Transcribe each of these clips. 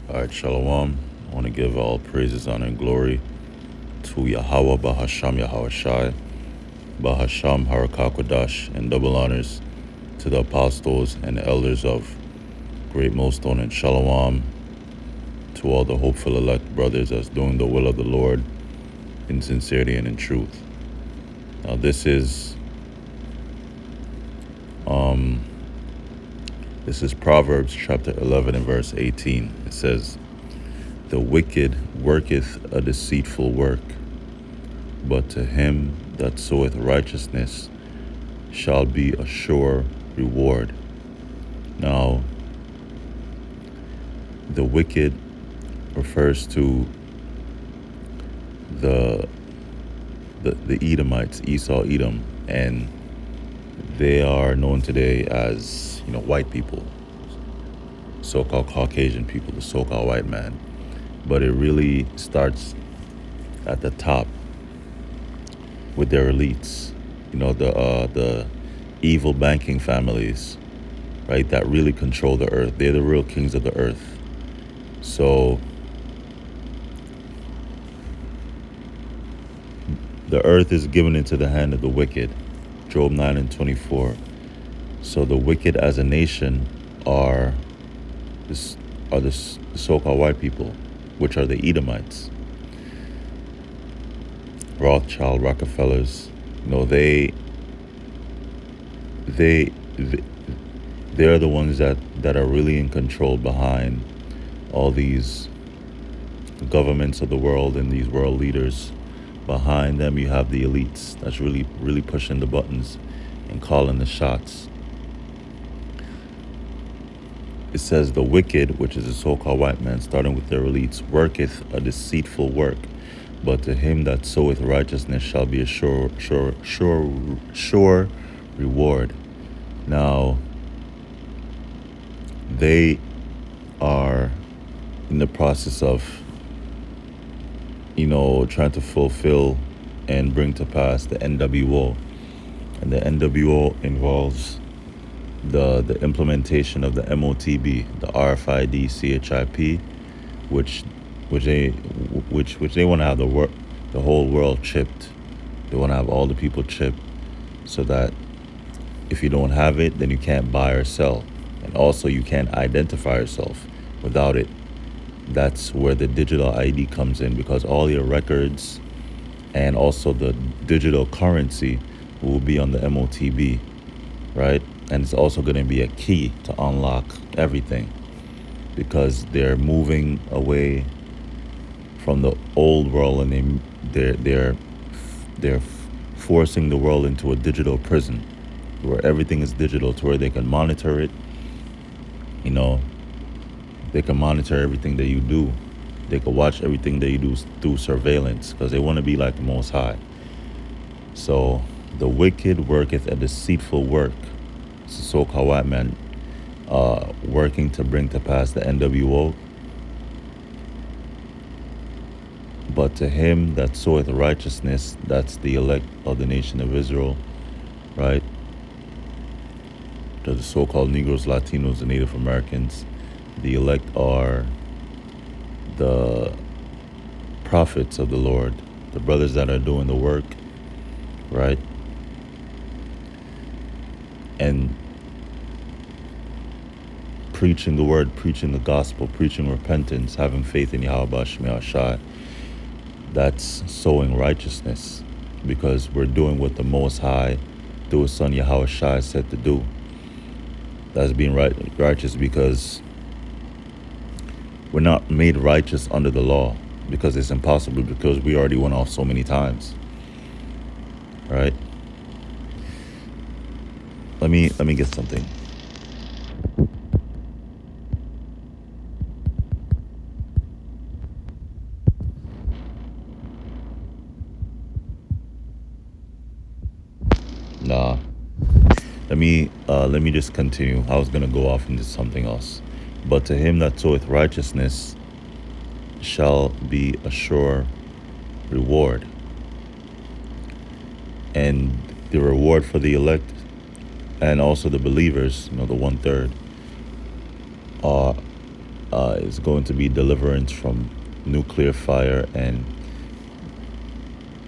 All right, Shalom. I want to give all praises, honor, and glory to Yahweh, Bahasham, Yahweh Shai, Bahasham, Harakakwadash, and double honors to the apostles and elders of Great Millstone and Shalom, to all the hopeful elect brothers that's doing the will of the Lord in sincerity and in truth. Now, this is Proverbs chapter 11 and verse 18. It says, "The wicked worketh a deceitful work, but to him that soweth righteousness shall be a sure reward." Now, the wicked refers to the Edomites, Esau, Edom, and they are known today as, white people, so-called Caucasian people, the so-called white man. But it really starts at the top with their elites, the evil banking families, right, that really control the earth. They're the real kings of the earth. So the earth is given into the hand of the wicked, Job 9 and 24. So the wicked as a nation are the so-called white people, which are the Edomites, Rothschild, Rockefellers. They're the ones that are really in control behind all these governments of the world and these world leaders. Behind them, you have the elites that's really, really pushing the buttons and calling the shots. It says, "The wicked," which is the so-called white man, starting with their elites, "worketh a deceitful work, but to him that soweth righteousness shall be a sure reward." Now, they are in the process of, trying to fulfill and bring to pass the NWO. And the NWO involves the implementation of the MOTB, the RFID CHIP, which they want to have the whole world chipped. They want to have all the people chipped, so that if you don't have it, then you can't buy or sell, and also you can't identify yourself without it. That's where the digital ID comes in, because all your records and also the digital currency will be on the MOTB, right? And it's also going to be a key to unlock everything, because they're moving away from the old world, and they're forcing the world into a digital prison where everything is digital, to where they can monitor it. They can monitor everything that you do. They can watch everything that you do through surveillance, because they want to be like the Most High. So the wicked worketh a deceitful work. It's the so-called white man working to bring to pass the NWO. But to him that soweth righteousness, that's the elect of the nation of Israel, right? The so-called Negroes, Latinos, and Native Americans. The elect are the prophets of the Lord, the brothers that are doing the work, right? And preaching the word, preaching the gospel, preaching repentance, having faith in Yahweh Basham Yahshai. That's sowing righteousness, because we're doing what the Most High, through His Son Yahweh Shai, said to do. That's being righteous, because we're not made righteous under the law, because it's impossible, because we already went off so many times, right? Let me get something. Nah. Let me just continue. I was gonna go off into something else. "But to him that soweth righteousness shall be a sure reward." And the reward for the elect and also the believers, the 1/3, is going to be deliverance from nuclear fire, and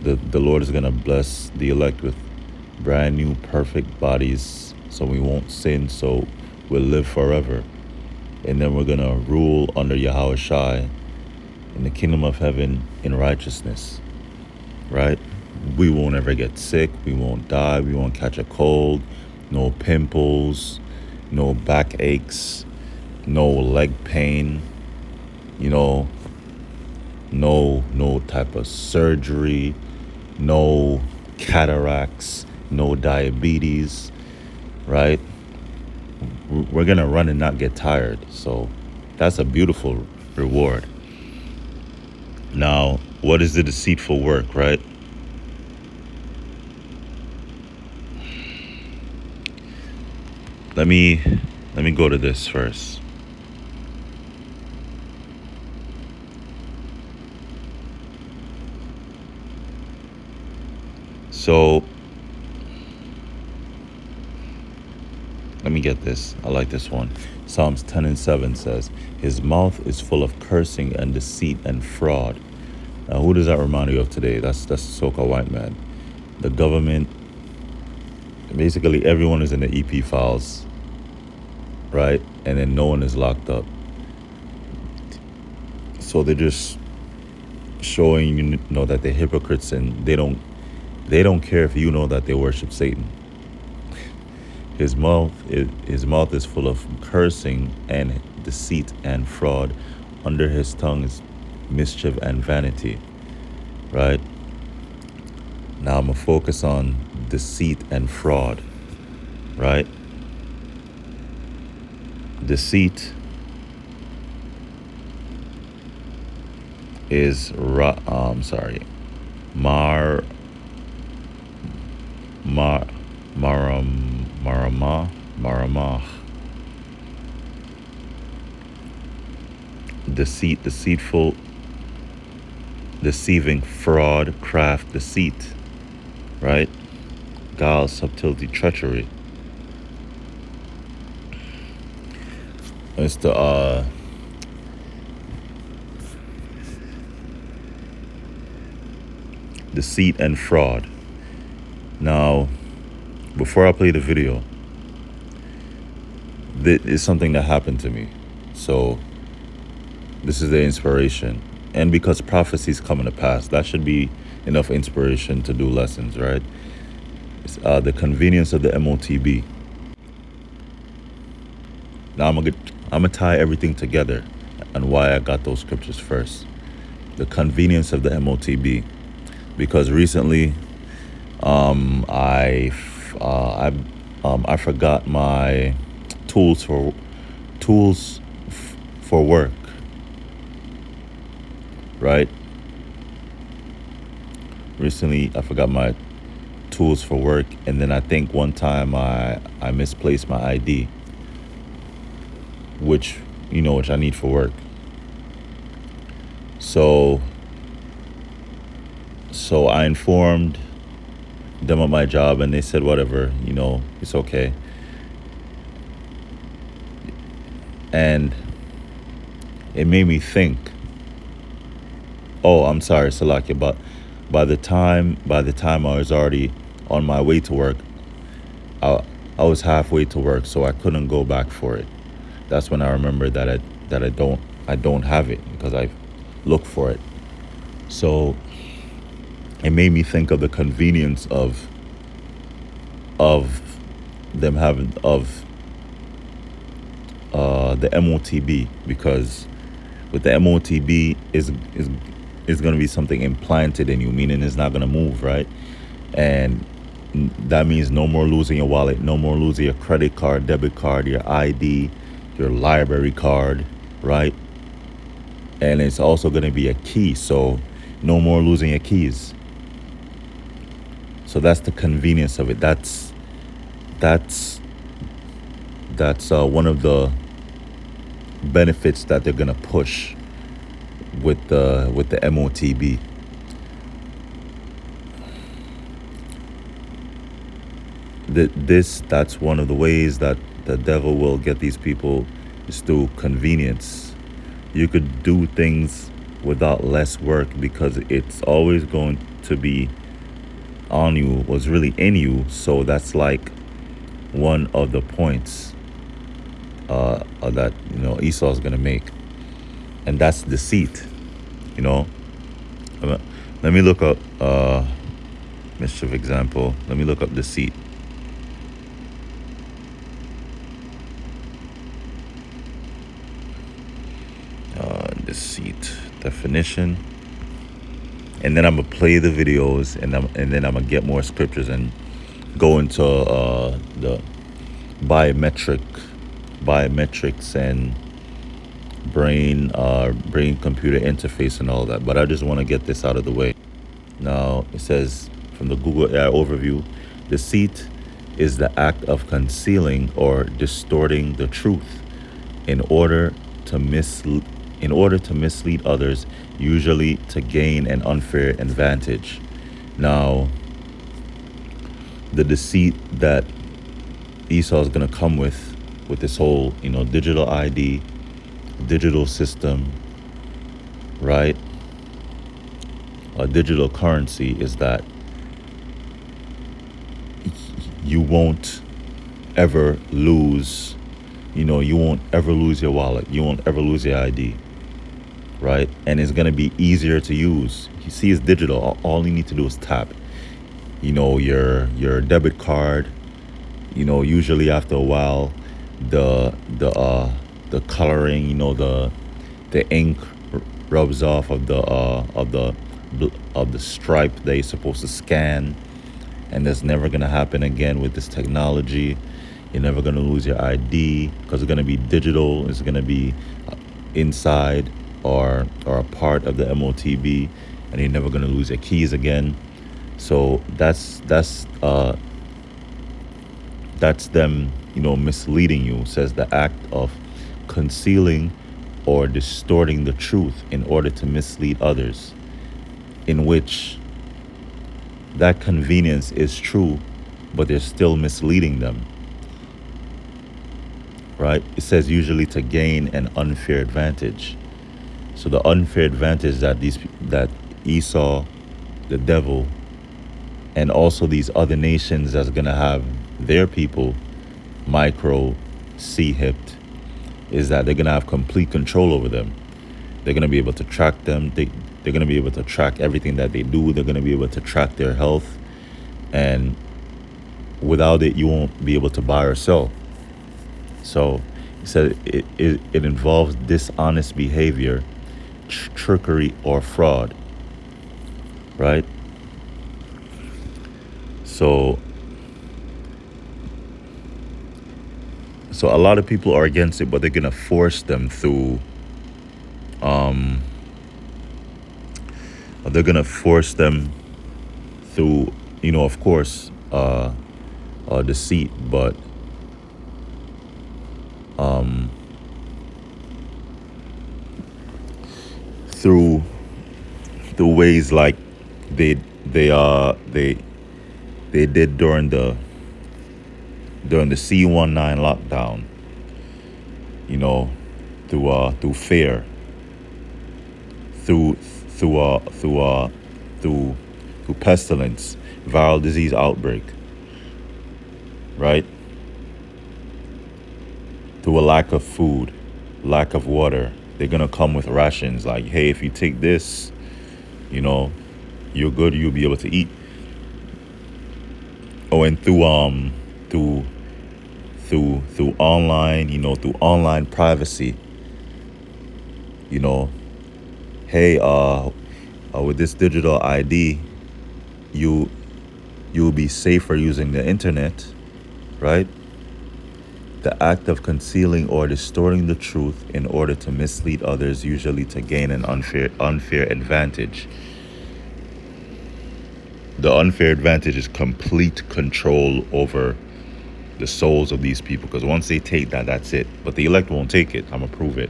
the Lord is going to bless the elect with brand new perfect bodies, so we won't sin, so we'll live forever. And then we're going to rule under Yahweh Shai in the kingdom of heaven in righteousness, right? We won't ever get sick. We won't die. We won't catch a cold. No pimples, no backaches, no leg pain, no type of surgery, no cataracts, no diabetes, right? We're going to run and not get tired. So that's a beautiful reward. Now, what is the deceitful work, right? Let me go to this first. So let me get this. I like this one. Psalms 10:7 says, "His mouth is full of cursing and deceit and fraud." Now, who does that remind you of today? That's the so-called white man. The government, basically everyone is in the EP files, right? And then no one is locked up. So they're just showing that they're hypocrites, and they don't care if you know that they worship Satan. His mouth is full of cursing and deceit and fraud. Under his tongue is mischief and vanity, right? Now I'm going to focus on deceit and fraud, right? Deceit is maramah. Deceit, deceitful, deceiving, fraud, craft, deceit, right? Guile, subtlety, treachery. It's the deceit and fraud. Now, before I play the video, this is something that happened to me. So this is the inspiration. And because prophecies come to pass, that should be enough inspiration to do lessons, right? It's the convenience of the MOTB. Now I'm gonna tie everything together and why I got those scriptures first. The convenience of the MOTB, because recently, I forgot my tools for work, right? Recently, I forgot my tools for work, and then I think one time I misplaced my ID, which I need for work. So I informed them of my job, and they said whatever, it's okay. And it made me think, oh, I'm sorry, Salakia, but by the time I was already on my way to work, I was halfway to work, so I couldn't go back for it. That's when I remembered that I don't have it, because I looked for it. So it made me think of the convenience of them having the MOTB, because with the MOTB is going to be something implanted in you, meaning it's not going to move, right? And that means no more losing your wallet, no more losing your credit card, debit card, your ID, your library card, right? And it's also going to be a key, so no more losing your keys. So that's the convenience of it. That's one of the benefits that they're going to push with the MOTB. That's one of the ways that the devil will get these people, is through convenience. you could do things without less work, because it's always going to be on you, was really in you. So that's like one of the points that Esau's gonna make, and that's deceit. You know, let me look up mischief example. Let me look up deceit. Deceit definition, and then I'm gonna play the videos, and then I'm gonna get more scriptures and go into the biometrics and brain computer interface and all that. But I just want to get this out of the way. Now it says from the Google AI overview, deceit is the act of concealing or distorting the truth in order to mislead others, usually to gain an unfair advantage. Now, the deceit that Esau is going to come with this whole, digital ID, digital system, right? A digital currency, is that you won't ever lose, you won't ever lose your wallet. You won't ever lose your ID, right? And it's going to be easier to use. You see, it's digital. All you need to do is tap, your debit card. Usually after a while, the coloring, the ink rubs off of the stripe that you're supposed to scan, and that's never gonna happen again with this technology. You're never gonna lose your ID, because it's gonna be digital. It's gonna be inside or a part of the MOTB, and you're never gonna lose your keys again. So that's them, misleading you. It says the act of concealing or distorting the truth in order to mislead others, in which that convenience is true, but they're still misleading them, right? It says usually to gain an unfair advantage. So the unfair advantage that Esau, the devil, and also these other nations that's gonna have their people hipped, is that they're gonna have complete control over them. They're gonna be able to track them. They're gonna be able to track everything that they do. They're gonna be able to track their health, and without it, you won't be able to buy or sell. So he said it involves dishonest behavior, trickery, or fraud, right? So a lot of people are against it, but they're gonna force them through. They're gonna force them through, of course, deceit, but through ways like they did during the C-19 lockdown, through fear, through pestilence, viral disease outbreak, right? Through a lack of food, lack of water. They're gonna come with rations like, hey, if you take this, you're good, you'll be able to eat. Oh, and through online, through online privacy, hey, with this digital ID, you'll be safer using the internet, right? The act of concealing or distorting the truth in order to mislead others, usually to gain an unfair advantage. The unfair advantage is complete control over the souls of these people, because once they take that, that's it. But the elect won't take it. I'm gonna prove it.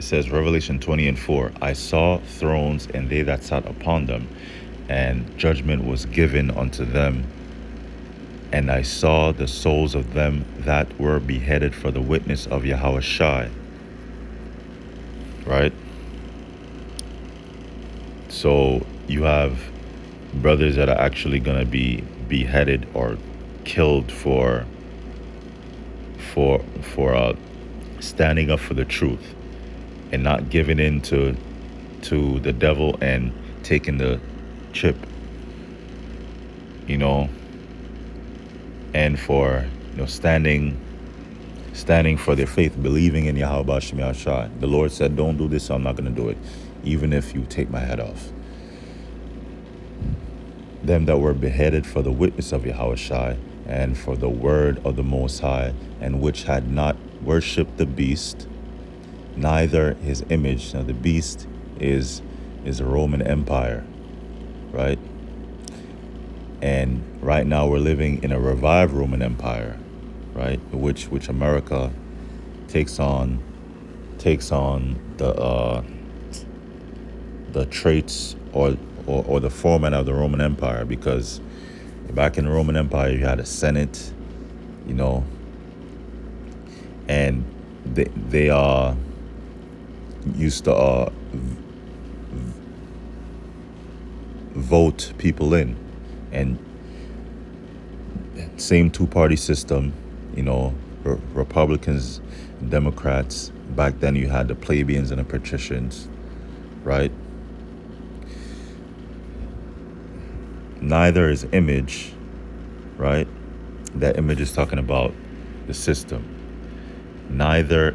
It says, Revelation 20:4, I saw thrones and they that sat upon them, and judgment was given unto them. And I saw the souls of them that were beheaded for the witness of Yahushua. Right? So you have brothers that are actually going to be beheaded or killed for standing up for the truth and not giving in to the devil and taking the chip, and for standing for their faith, believing in Yahweh Shem Yahshua. The Lord said, don't do this, so I'm not going to do it, even if you take my head off. Them that were beheaded for the witness of Yahushua and for the word of the Most High, and which had not worshipped the beast, neither his image. Now the beast is the Roman Empire, right? And right now we're living in a revived Roman Empire, right? Which America takes on the traits or the format of the Roman Empire, because back in the Roman Empire you had a Senate, and they used to vote people in, and same two-party system, Republicans, Democrats. Back then you had the plebeians and the patricians, right? Neither is image, right? That image is talking about the system. Neither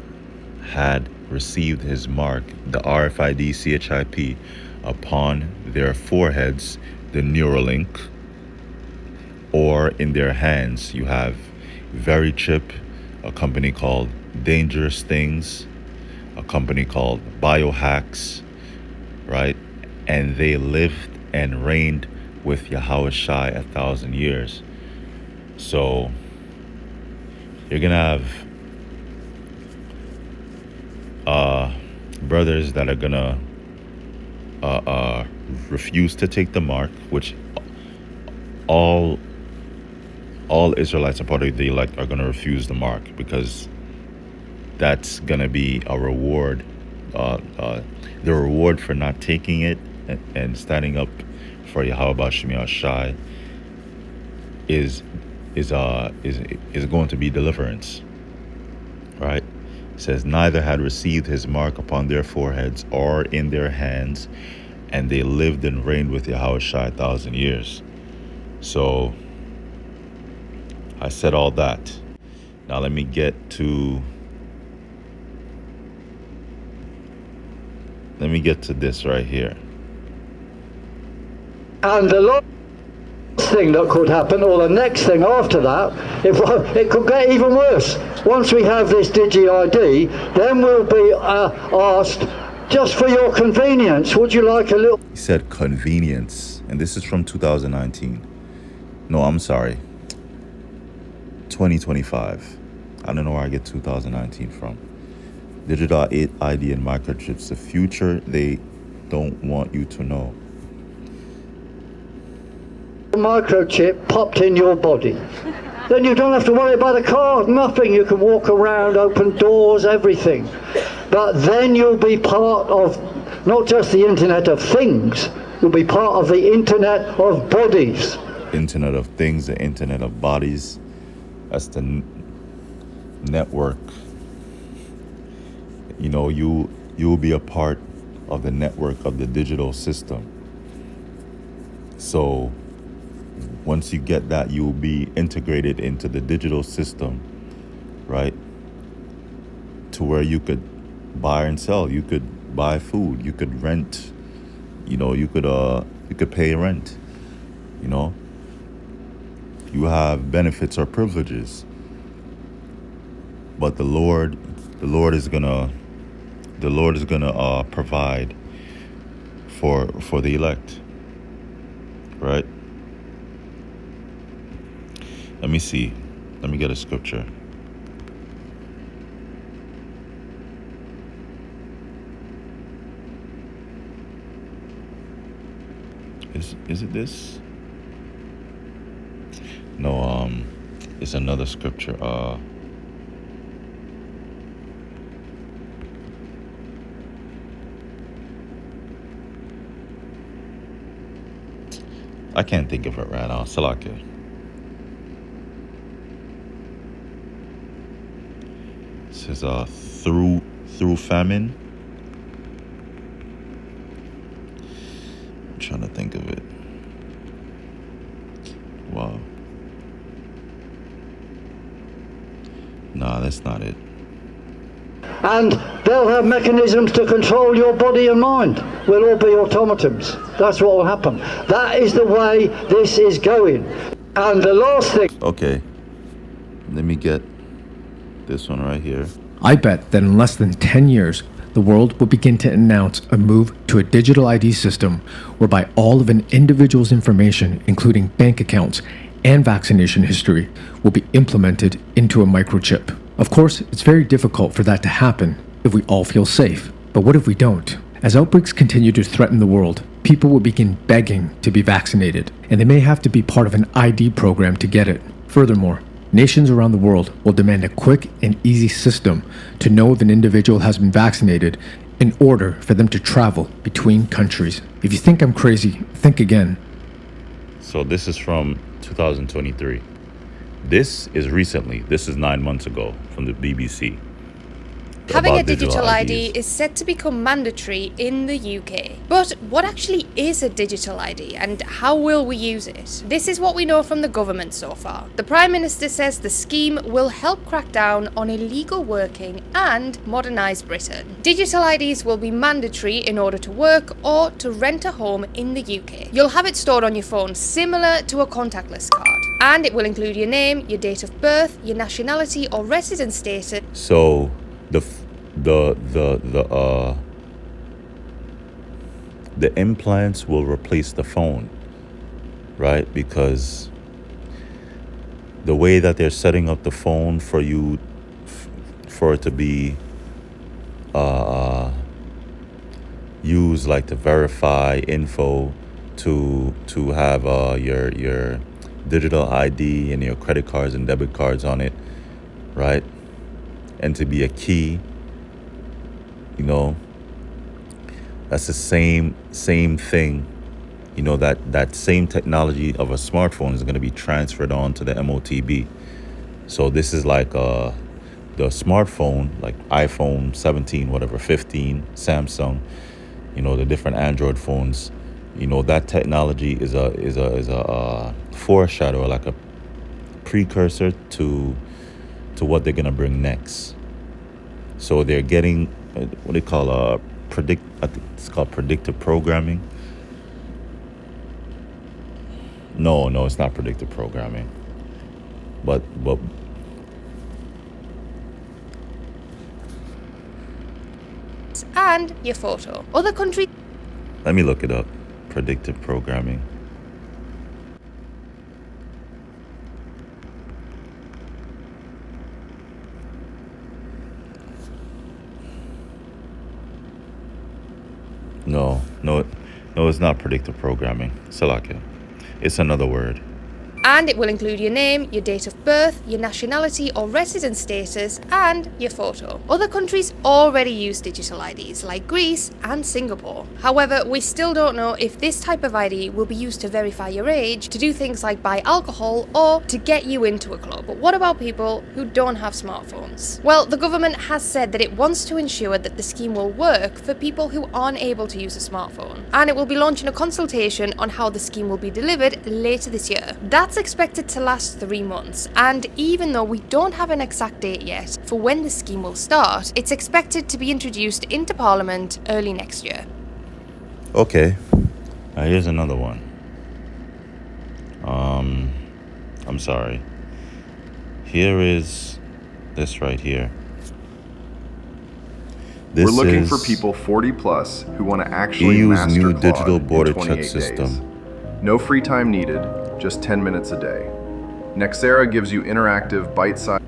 had received his mark, the RFID CHIP, upon their foreheads, the Neuralink, or in their hands. You have Microchip, a company called Dangerous Things, a company called Biohacks, right? And they lived and reigned with Yahushua 1,000 years. So you're gonna have brothers that are gonna refuse to take the mark, which all Israelites and part of the elect are gonna refuse the mark, because that's gonna be a reward. The reward for not taking it and standing up for Yahweh Shem Yahshai is going to be deliverance, right? It says, neither had received his mark upon their foreheads or in their hands, and they lived and reigned with Yahushua 1,000 years. So I said all that. Now let me get to this right here. And the last thing that could happen, or the next thing after that, it could get even worse. Once we have this Digi-ID, then we'll be asked, just for your convenience, would you like a little... He said convenience, and this is from 2019. No, I'm sorry, 2025. I don't know where I get 2019 from. Digital ID and microchips, the future they don't want you to know. Microchip popped in your body. Then you don't have to worry about a card, nothing. You can walk around, open doors, everything. But then you'll be part of not just the Internet of Things, you'll be part of the Internet of Bodies. Internet of Things, the Internet of Bodies. That's the network. You will be a part of the network of the digital system. So once you get that, you will be integrated into the digital system, right? To where you could buy and sell, you could buy food, you could rent, you could pay rent, you have benefits or privileges. But the Lord is gonna provide for the elect, right? Let me see. Let me get a scripture. Is it this? No, it's another scripture. I can't think of it right now. Salakia. It says through famine. I'm trying to think of it. Wow. Nah, that's not it. And they'll have mechanisms to control your body and mind. We'll all be automatons. That's what will happen. That is the way this is going. And the last thing... Okay. Let me get this one right here. I bet that in less than 10 years, the world will begin to announce a move to a digital ID system whereby all of an individual's information, including bank accounts and vaccination history, will be implemented into a microchip. Of course, it's very difficult for that to happen if we all feel safe. But what if we don't? As outbreaks continue to threaten the world, people will begin begging to be vaccinated, and they may have to be part of an ID program to get it. Furthermore, nations around the world will demand a quick and easy system to know if an individual has been vaccinated in order for them to travel between countries. If you think I'm crazy, think again. So this is from 2023. This is recently. This is 9 months ago from the BBC. Having a about digital ID IDs. is set to become mandatory in the UK. But what actually is a digital ID and how will we use it? This is what we know from the government so far. The Prime Minister says the scheme will help crack down on illegal working and modernise Britain. Digital IDs will be mandatory in order to work or to rent a home in the UK. You'll have it stored on your phone similar to a contactless card. And it will include your name, your date of birth, your nationality or residence status. So the implants will replace the phone, right? Because the way that they're setting up the phone for you, for it to be used like to verify info, to have your digital ID and your credit cards and debit cards on it, right? And to be a key, you know, that's the same thing. You know, that same technology of a smartphone is going to be transferred on to the MOTB. So this is like the smartphone, like iPhone 17, whatever, 15, Samsung, you know, the different Android phones. You know, that technology is a foreshadow, like a precursor to what they're gonna bring next. So they're getting what they call I think it's called predictive programming. No, it's not predictive programming. But And your photo. Other countries. let me look it up. Predictive programming. No, it's not predictive programming. Salakia. It's another word. And it will include your name, your date of birth, your nationality or residence status, and your photo. Other countries already use digital IDs, like Greece and Singapore. However, we still don't know if this type of ID will be used to verify your age, to do things like buy alcohol, or to get you into a club. But what about people who don't have smartphones? Well, the government has said that it wants to ensure that the scheme will work for people who aren't able to use a smartphone. And it will be launching a consultation on how the scheme will be delivered later this year. That's expected to last 3 months, and even though we don't have an exact date yet for when the scheme will start, it's expected to be introduced into Parliament early next year. Okay. Here's another one. I'm sorry. Here is this right here. We're looking for people 40 plus who want to actually EU's master new Claude digital in border 28 check system. days. No free time needed, just 10 minutes a day. Nexera gives you interactive, bite-sized...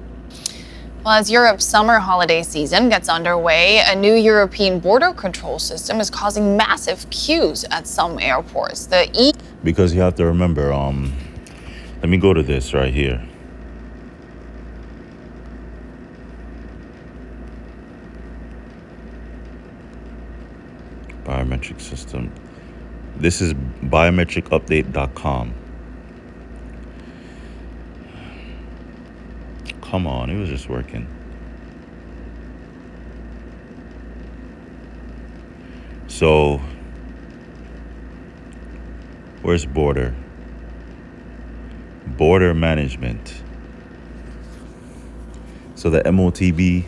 Well, as Europe's summer holiday season gets underway, a new European border control system is causing massive queues at some airports. Because you have to remember, let me go to this right here. Biometric system. This is biometricupdate.com. Come on, it was just working. So, where's border? Border management. So the MOTB,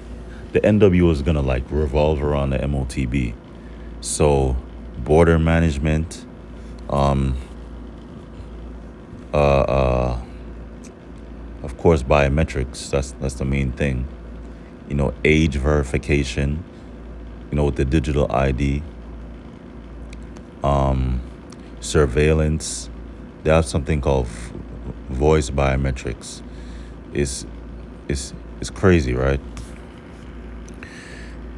the NWO is gonna like revolve around the MOTB. So, border management, of course, biometrics. That's the main thing. You know, age verification. You know, with the digital ID. Surveillance. They have something called voice biometrics. It's crazy, right?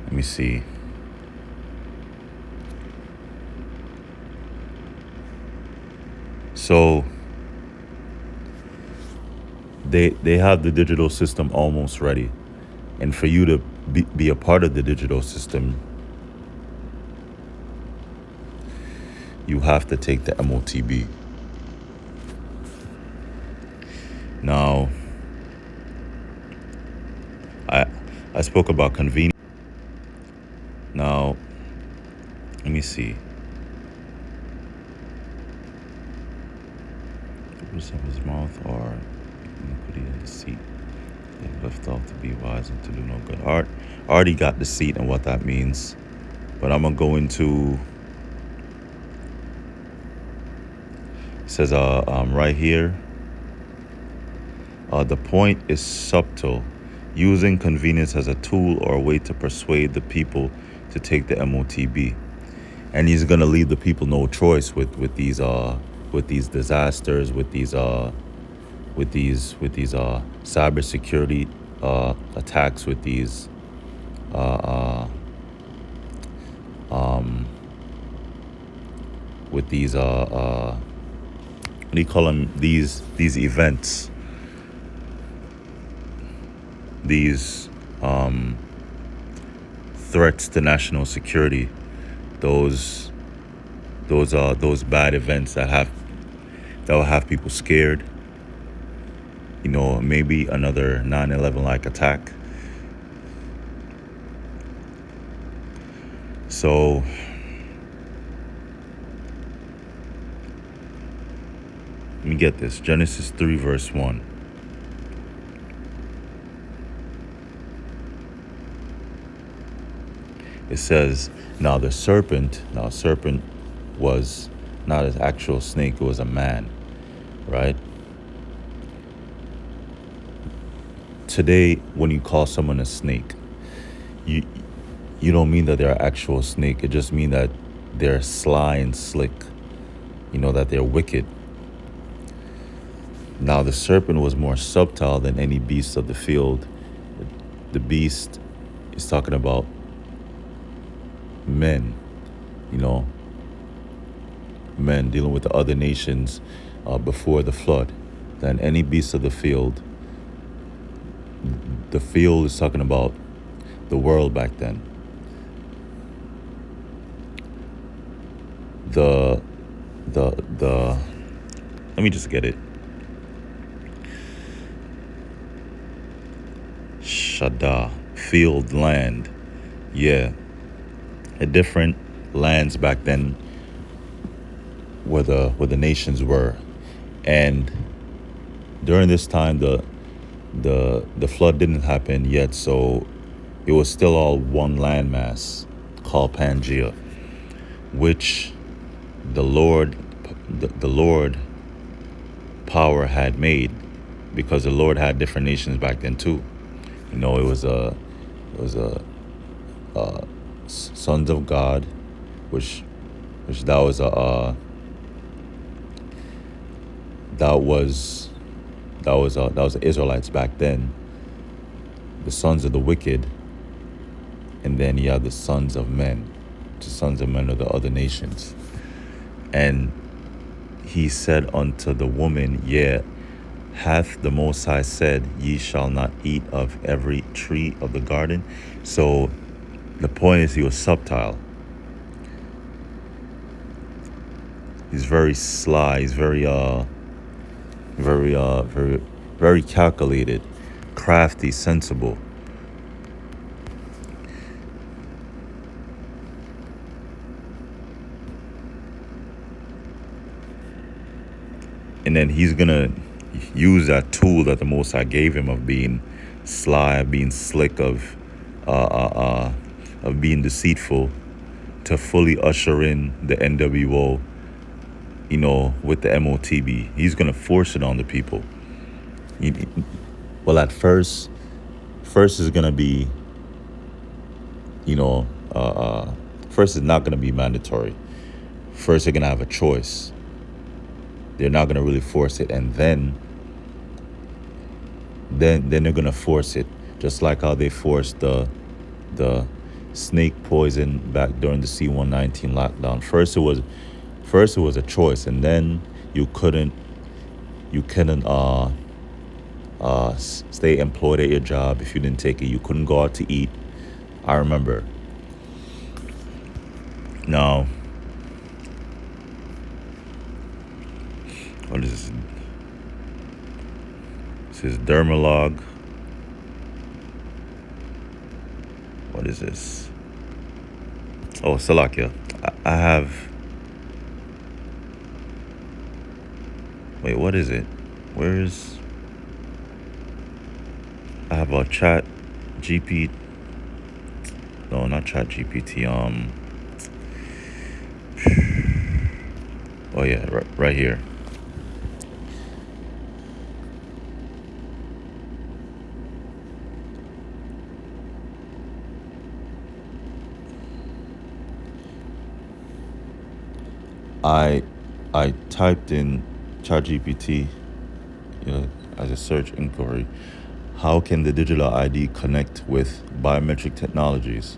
Let me see. So they have the digital system almost ready, and for you to be a part of the digital system, you have to take the MOTB. Now, I spoke about convenience. Now, let me see. Of his mouth or iniquity in the seat. They left off to be wise and to do no good. I already got the seat and what that means, but I'm gonna go into. It says right here. The point is subtle, using convenience as a tool or a way to persuade the people to take the MOTB, and he's gonna leave the people no choice with these disasters, with these cybersecurity attacks, with these what do you call them, these events, these threats to national security, those bad events that will have people scared. You know, maybe another 9/11 like attack. So let me get this. Genesis 3 verse 1. It says, now serpent was not an actual snake, it was a man, right? Today, when you call someone a snake, you don't mean that they're an actual snake. It just means that they're sly and slick, you know, that they're wicked. Now, the serpent was more subtle than any beast of the field. The beast is talking about men, you know, men dealing with the other nations before the flood, than any beast of the field. The field is talking about the world back then. The let me just get it. Shada, field, land. Yeah. Different lands back then where the nations were. And during this time the flood didn't happen yet, so it was still all one landmass called Pangea, which the Lord power had made, because the Lord had different nations back then too. You know, it was a sons of God, which that was the Israelites back then. The sons of the wicked, and then you have the sons of men. The sons of men are the other nations, and he said unto the woman, Yea, hath the Most High said, Ye shall not eat of every tree of the garden? So the point is, he was subtle. He's very sly. He's very very calculated, crafty, sensible. And then he's gonna use that tool that the Most High gave him of being sly, of being slick, of being deceitful, to fully usher in the NWO, with the MOTB. He's gonna force it on the people. Well, at first is gonna be, first is not gonna be mandatory. First, they're gonna have a choice. They're not gonna really force it, and then they're gonna force it, just like how they forced the snake poison back during the C-119 lockdown. First it was a choice, and then you couldn't stay employed at your job if you didn't take it. You couldn't go out to eat. I remember. Now, what is this? This is Dermalog. What is this? Oh, Salakia. I have... Wait, what is it? Where is... I have a chat GP... No, not chat GPT. Oh yeah, right here. I typed in ChatGPT, as a search inquiry, how can the digital ID connect with biometric technologies?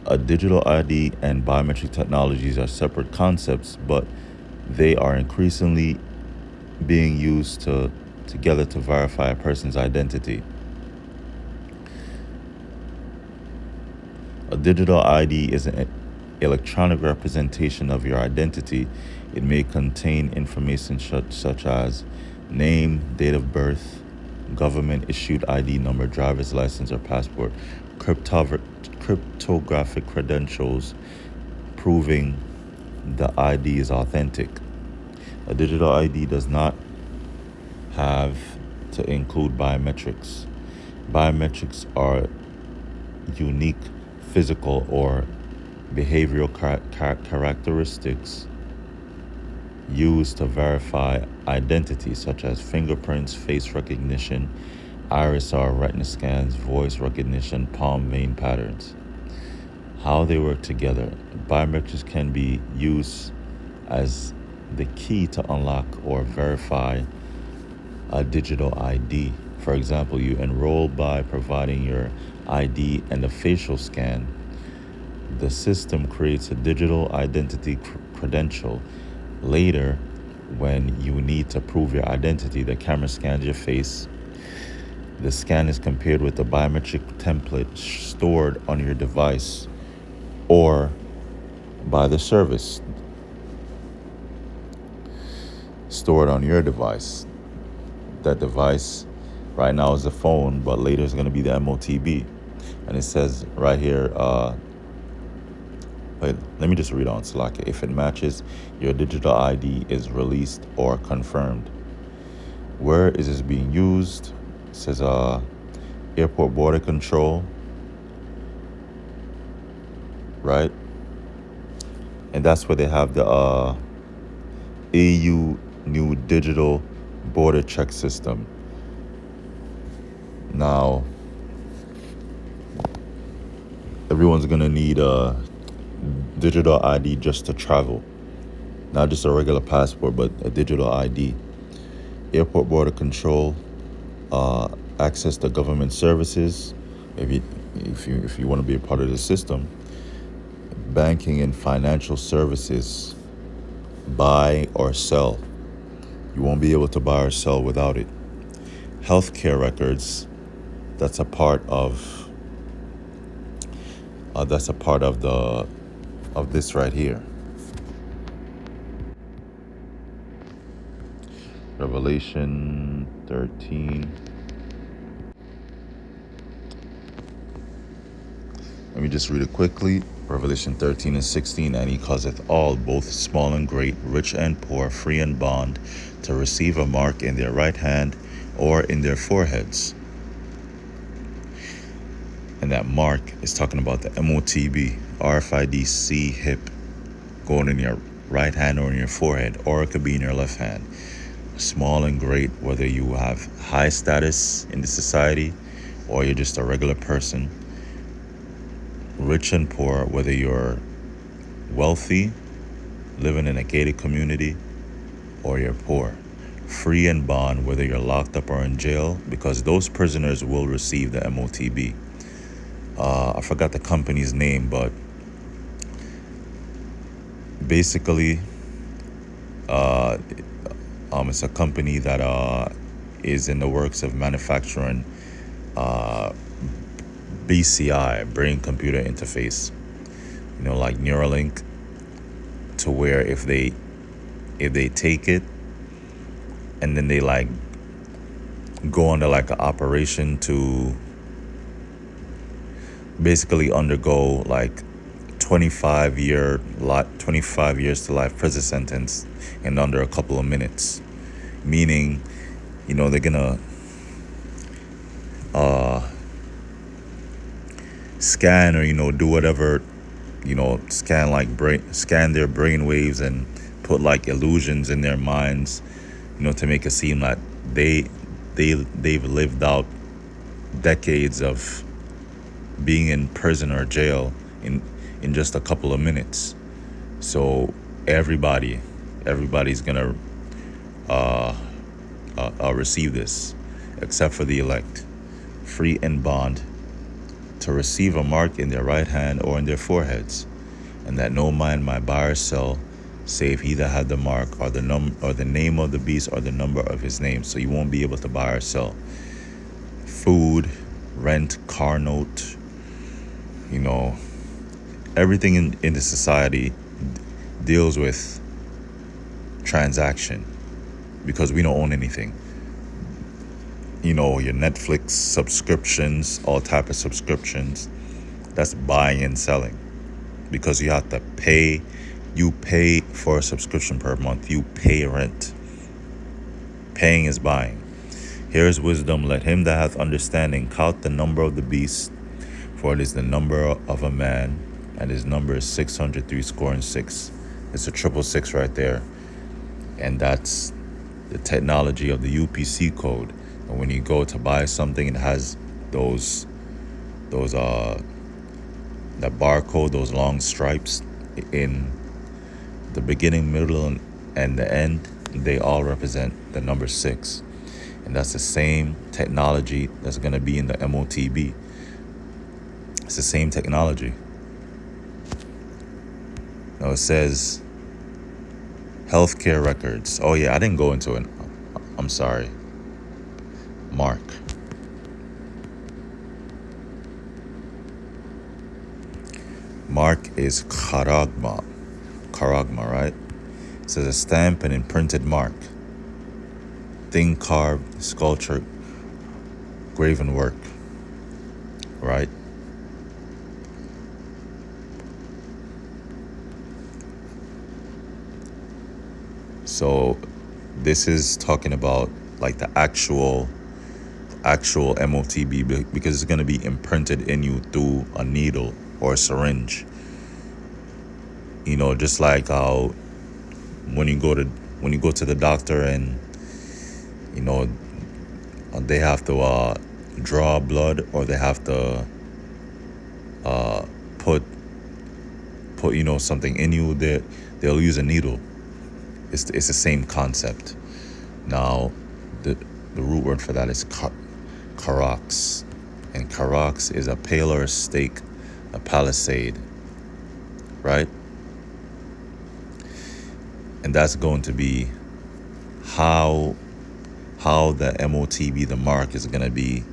A digital ID and biometric technologies are separate concepts, but they are increasingly being used together to verify a person's identity. A digital ID is an electronic representation of your identity. It may contain information such as name, date of birth, government issued ID number, driver's license or passport, cryptographic credentials proving the ID is authentic. A digital ID does not have to include biometrics. Biometrics are unique physical or behavioral characteristics used to verify identity, such as fingerprints, face recognition, iris or retina scans, voice recognition, palm vein patterns. How they work together. Biometrics can be used as the key to unlock or verify a digital ID. For example, you enroll by providing your ID and a facial scan. The system creates a digital identity credential. Later, when you need to prove your identity, the camera scans your face. The scan is compared with a biometric template stored on your device or by the service stored on your device. That device right now is the phone, but later is going to be the MOTB. And it says right here, wait, let me just read on Slack. If it matches, your digital ID is released or confirmed. Where is this being used? It says airport border control, right? And that's where they have the EU new digital border check system. Now, everyone's gonna need a digital ID just to travel. Not just a regular passport, but a digital ID. Airport border control, access to government services, if you want to be a part of the system. Banking and financial services, buy or sell. You won't be able to buy or sell without it. Healthcare records, that's a part of this right here. Revelation 13. Let me just read it quickly. Revelation 13 and 16. And he causeth all, both small and great, rich and poor, free and bond, to receive a mark in their right hand or in their foreheads. And that mark is talking about the MOTB, RFID C hip, going in your right hand or in your forehead, or it could be in your left hand. Small and great, whether you have high status in the society or you're just a regular person. Rich and poor, whether you're wealthy, living in a gated community, or you're poor. Free and bond, whether you're locked up or in jail, because those prisoners will receive the MOTB. I forgot the company's name, but basically, it's a company that is in the works of manufacturing BCI, brain computer interface, like Neuralink, to where if they take it and then they like go under like an operation to basically undergo like 25 years to life prison sentence in under a couple of minutes, meaning they're gonna scan or do whatever, scan their brain waves and put like illusions in their minds, to make it seem like they've lived out decades of being in prison or jail in just a couple of minutes. So everybody's gonna receive this, except for the elect, free and bond, to receive a mark in their right hand or in their foreheads, and that no man might buy or sell, save he that had the mark or the name of the beast or the number of his name. So you won't be able to buy or sell food, rent, car note, everything in the society deals with transaction, because we don't own anything. Your Netflix subscriptions, all type of subscriptions, that's buying and selling, because you have to pay. You pay for a subscription per month. You pay rent. Paying is buying. Here is wisdom. Let him that hath understanding count the number of the beast, for it is the number of a man, and his number is 666. It's a 666 right there. And that's the technology of the UPC code. And when you go to buy something, it has that barcode, those long stripes in the beginning, middle, and the end. They all represent the number 6. And that's the same technology that's going to be in the MOTB. It's the same technology. Now it says healthcare records. Oh yeah, I didn't go into it. I'm sorry. Mark. Mark is charagma, right? It says a stamp and imprinted mark. Thing carved, sculpture, graven work, right? So this is talking about like the actual MOTB, because it's going to be imprinted in you through a needle or a syringe. Just like how when you go to the doctor and they have to draw blood, or they have to put something in you, they'll use a needle. It's the same concept. Now the root word for that is karox, and karox is a pale or a stake, a palisade, right? And that's going to be how the MOTB, the mark, is going to be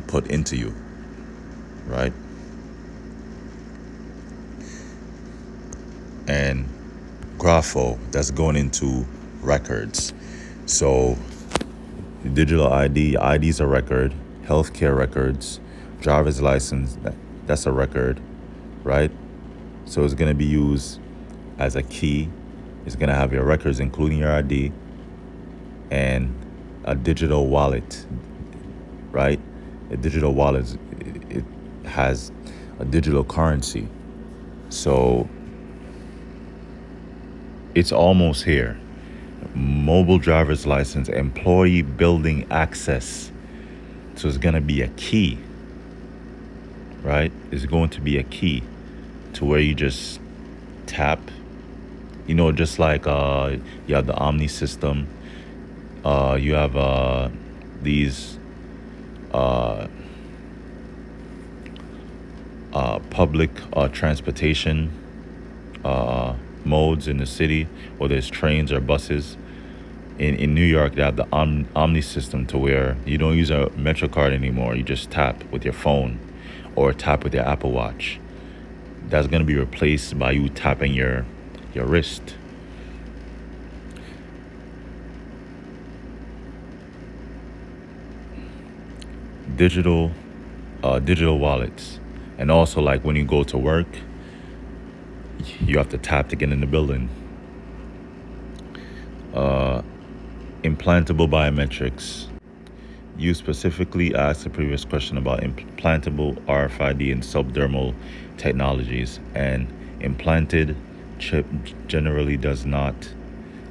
put into you, right? And grapho, that's going into records. So digital ID, ID's a record, healthcare records, driver's license, that's a record, right? So it's going to be used as a key. It's going to have your records, including your ID, and a digital wallet, right? A digital wallet, it has a digital currency. So it's almost here. Mobile driver's license, employee building access. So it's going to be a key, right? It's going to be a key to where you just tap, just like you have the Omni system. You have these public transportation modes in the city, whether it's trains or buses. In New York, they have the Omni system, to where you don't use a Metro card anymore. You just tap with your phone or tap with your Apple Watch. That's going to be replaced by you tapping your wrist. Digital wallets. And also, like when you go to work, you have to tap to get in the building. Implantable biometrics. You specifically asked the previous question about implantable RFID and subdermal technologies, and implanted chip generally does not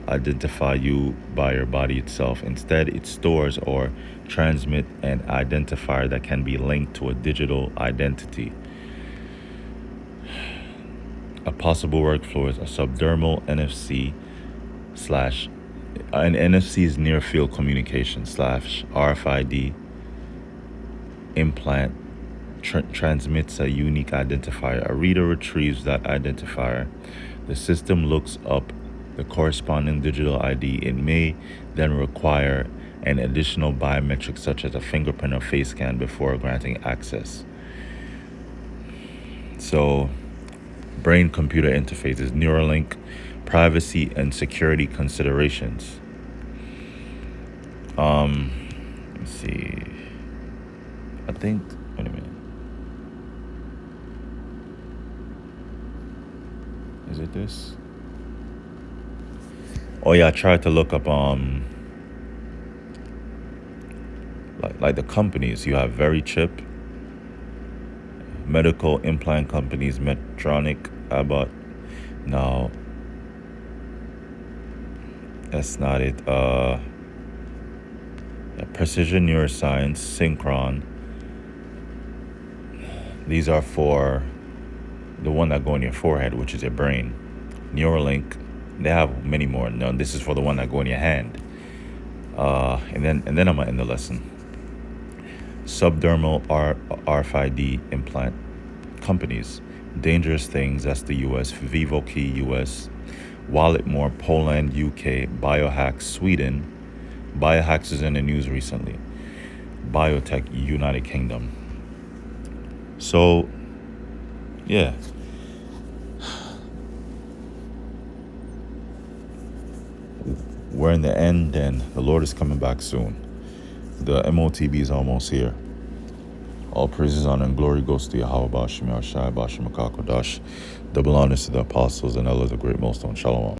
identify you by your body itself. Instead, it stores or transmit an identifier that can be linked to a digital identity. A possible workflow is a subdermal NFC an NFC is near field communication / RFID implant transmits a unique identifier. A reader retrieves that identifier. The system looks up the corresponding digital ID. It may then require an additional biometric such as a fingerprint or face scan before granting access. So, brain-computer interfaces, Neuralink, privacy and security considerations. Let's see. Wait a minute. Is it this? Oh yeah, I tried to look up like the companies. You have Verichip, medical implant companies, Medtronic, Abbott. No, that's not it. Precision Neuroscience, Synchron. These are for the one that go in your forehead, which is your brain. Neuralink. They have many more. No, this is for the one that go in your hand. And then I'm gonna end the lesson. Subdermal RFID implant companies. Dangerous Things, that's the US. VivoKey, US. Walletmore, Poland, UK. Biohacks, Sweden. Biohacks is in the news recently. Biotech, United Kingdom. So, yeah. We're in the end, and the Lord is coming back soon. The MOTB is almost here. All praises, honor, and glory goes to Yahweh Bashim Yahshai Bashim Makakodash. Double honors to the apostles and elders of Great Millstone. Shalom.